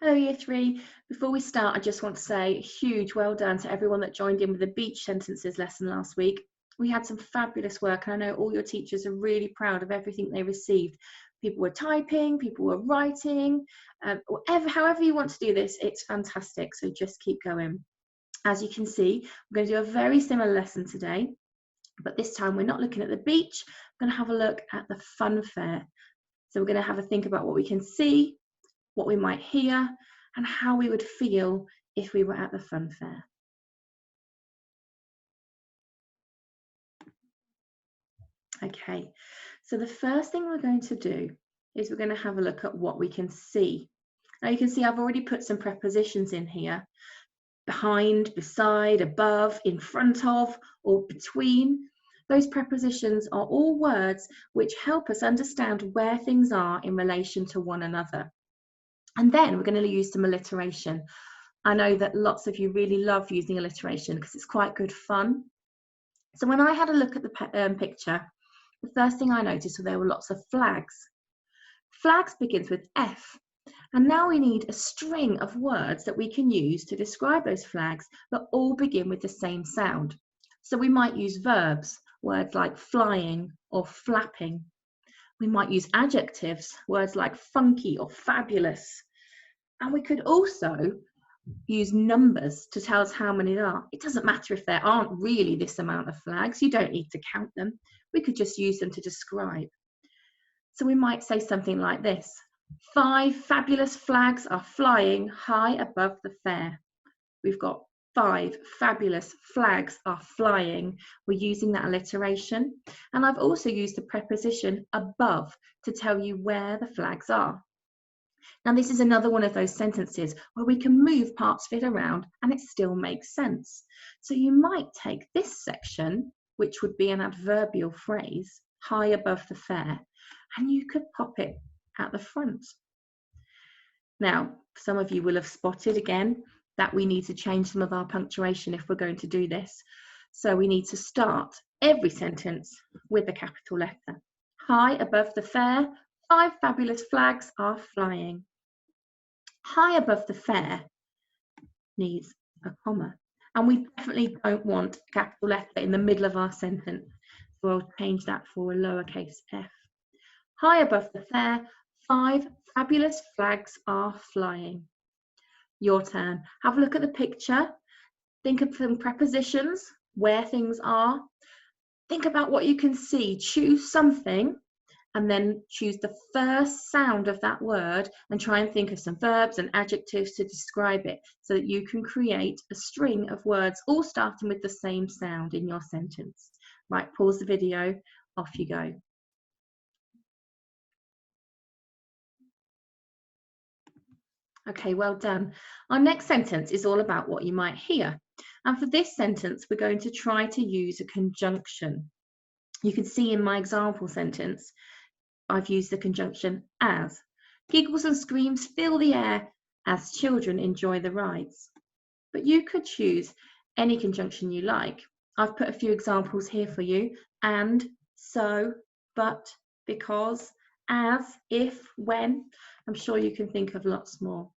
Hello Year 3. Before we start, I just want to say a huge well done to everyone that joined in with the beach sentences lesson last week. We had some fabulous work, and I know all your teachers are really proud of everything they received. People were typing, people were writing, however you want to do this, it's fantastic, so just keep going. As you can see, we're going to do a very similar lesson today, but this time we're not looking at the beach, we're going to have a look at the fun fair. So we're going to have a think about what we can see, what we might hear, and how we would feel if we were at the fun fair. Okay, so the first thing we're going to do is we're going to have a look at what we can see. Now you can see I've already put some prepositions in here: behind, beside, above, in front of, or between. Those prepositions are all words which help us understand where things are in relation to one another. And then we're going to use some alliteration. I know that lots of you really love using alliteration because it's quite good fun. So when I had a look at the picture, the first thing I noticed was there were lots of flags. Flags begins with F. And now we need a string of words that we can use to describe those flags that all begin with the same sound. So we might use verbs, words like flying or flapping. We might use adjectives, words like funky or fabulous. And we could also use numbers to tell us how many there are. It doesn't matter if there aren't really this amount of flags. You don't need to count them. We could just use them to describe. So we might say something like this: 5 fabulous flags are flying high above the fair. We've got 5 fabulous flags are flying. We're using that alliteration. And I've also used the preposition above to tell you where the flags are. Now this is another one of those sentences where we can move parts of it around and it still makes sense. So you might take this section, which would be an adverbial phrase, high above the fair, and you could pop it at the front. Now, some of you will have spotted again that we need to change some of our punctuation if we're going to do this. So we need to start every sentence with a capital letter. High above the fair, 5 fabulous flags are flying. High above the fair needs a comma. And we definitely don't want a capital letter in the middle of our sentence. So I'll change that for a lowercase f. High above the fair, 5 fabulous flags are flying. Your turn. Have a look at the picture. Think of some prepositions, where things are. Think about what you can see. Choose something and then choose the first sound of that word and try and think of some verbs and adjectives to describe it so that you can create a string of words all starting with the same sound in your sentence. Right, pause the video, off you go. Okay, well done. Our next sentence is all about what you might hear. And for this sentence, we're going to try to use a conjunction. You can see in my example sentence, I've used the conjunction as. Giggles and screams fill the air as children enjoy the rides. But you could choose any conjunction you like. I've put a few examples here for you: and, so, but, because, as, if, when. I'm sure you can think of lots more.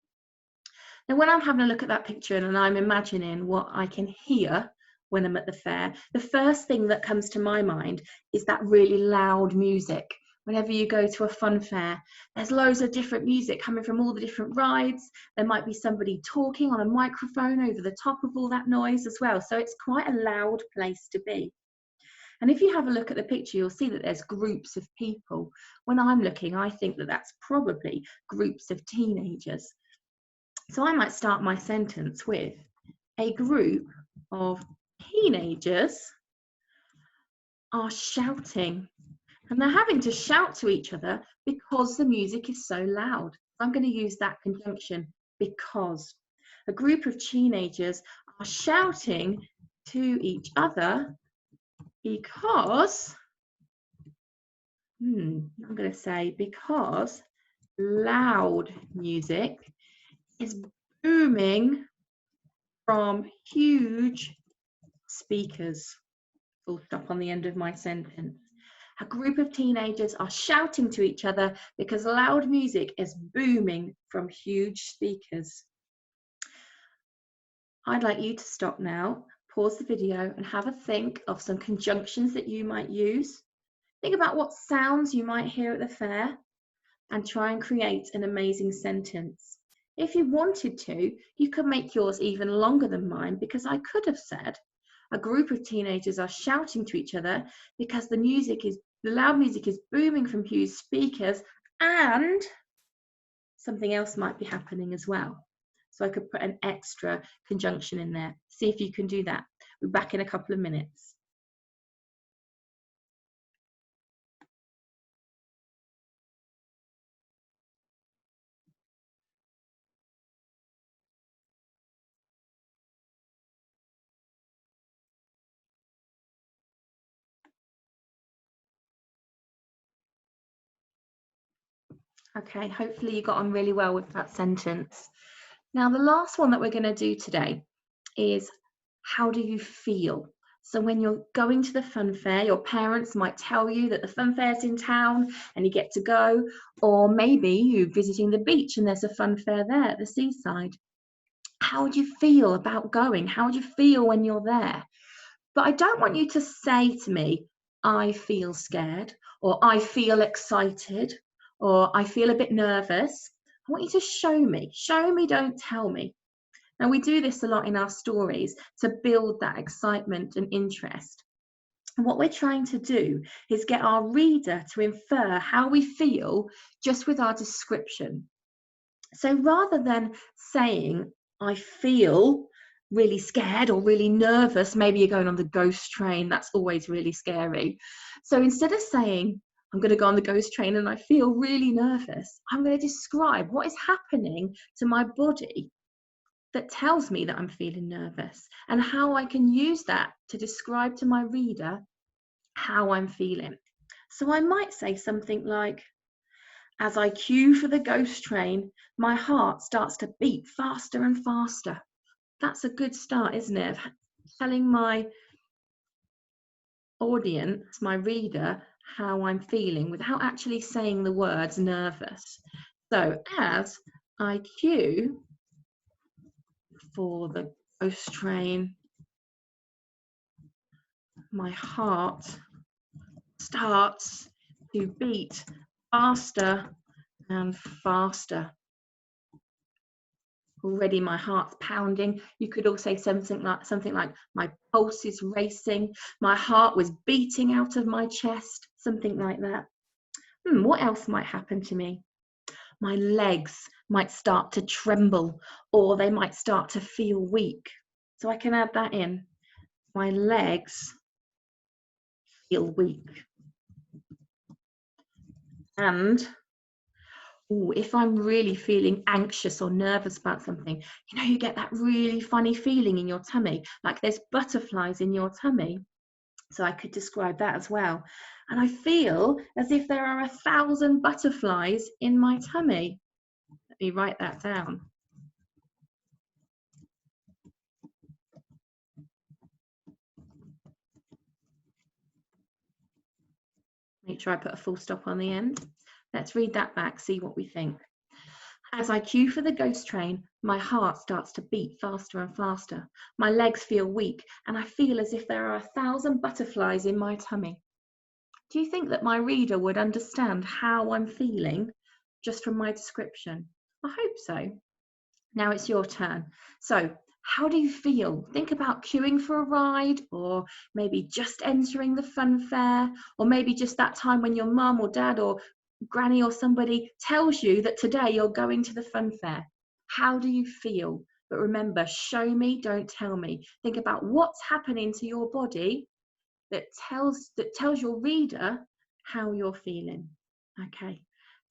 Now, when I'm having a look at that picture and I'm imagining what I can hear when I'm at the fair, the first thing that comes to my mind is that really loud music. Whenever you go to a fun fair, there's loads of different music coming from all the different rides. There might be somebody talking on a microphone over the top of all that noise as well. So it's quite a loud place to be. And if you have a look at the picture, you'll see that there's groups of people. When I'm looking, I think that that's probably groups of teenagers. So I might start my sentence with: a group of teenagers are shouting. And they're having to shout to each other because the music is so loud. I'm going to use that conjunction, because. A group of teenagers are shouting to each other because, I'm going to say because loud music is booming from huge speakers. Full stop on the end of my sentence. A group of teenagers are shouting to each other because loud music is booming from huge speakers. I'd like you to stop now, pause the video, and have a think of some conjunctions that you might use. Think about what sounds you might hear at the fair and try and create an amazing sentence. If you wanted to, you could make yours even longer than mine, because I could have said, a group of teenagers are shouting to each other because the loud music is booming from huge speakers, and something else might be happening as well. So I could put an extra conjunction in there. See if you can do that. We're back in a couple of minutes. Okay, hopefully you got on really well with that sentence. Now, the last one that we're going to do today is, how do you feel? So when you're going to the fun fair, your parents might tell you that the fun fair's in town and you get to go, or maybe you're visiting the beach and there's a fun fair there at the seaside. How would you feel about going? How would you feel when you're there? But I don't want you to say to me, I feel scared, or I feel excited, or I feel a bit nervous. I want you to show me. Show me, don't tell me. Now, we do this a lot in our stories to build that excitement and interest. And what we're trying to do is get our reader to infer how we feel just with our description. So rather than saying, I feel really scared or really nervous, maybe you're going on the ghost train, that's always really scary. So instead of saying, I'm going to go on the ghost train and I feel really nervous, I'm going to describe what is happening to my body that tells me that I'm feeling nervous, and how I can use that to describe to my reader how I'm feeling. So I might say something like, as I queue for the ghost train, my heart starts to beat faster and faster. That's a good start, isn't it? Telling my audience, my reader, how I'm feeling without actually saying the words nervous. So as I queue for the ghost train, my heart starts to beat faster and faster. Already my heart's pounding. You could also say something like my pulse is racing, my heart was beating out of my chest, something like that. What else might happen to me? My legs might start to tremble, or they might start to feel weak. So I can add that in. My legs feel weak. And if I'm really feeling anxious or nervous about something, you get that really funny feeling in your tummy, like there's butterflies in your tummy. So I could describe that as well. And I feel as if there are 1,000 butterflies in my tummy. Let me write that down. Make sure I put a full stop on the end. Let's read that back, see what we think. As I queue for the ghost train, my heart starts to beat faster and faster. My legs feel weak, and I feel as if there are 1,000 butterflies in my tummy. Do you think that my reader would understand how I'm feeling just from my description? I hope so. Now it's your turn. So, how do you feel? Think about queuing for a ride, or maybe just entering the fun fair, or maybe just that time when your mum or dad or granny or somebody tells you that today you're going to the fun fair. How do you feel? But remember, show me, don't tell me. Think about what's happening to your body that tells your reader how you're feeling. Okay,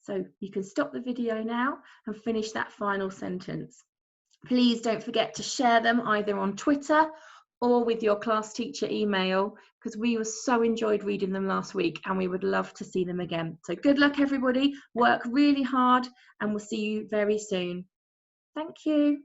so you can stop the video now and finish that final sentence. Please don't forget to share them either on Twitter or with your class teacher email, because we so enjoyed reading them last week and we would love to see them again. So good luck, everybody. Work really hard and we'll see you very soon. Thank you.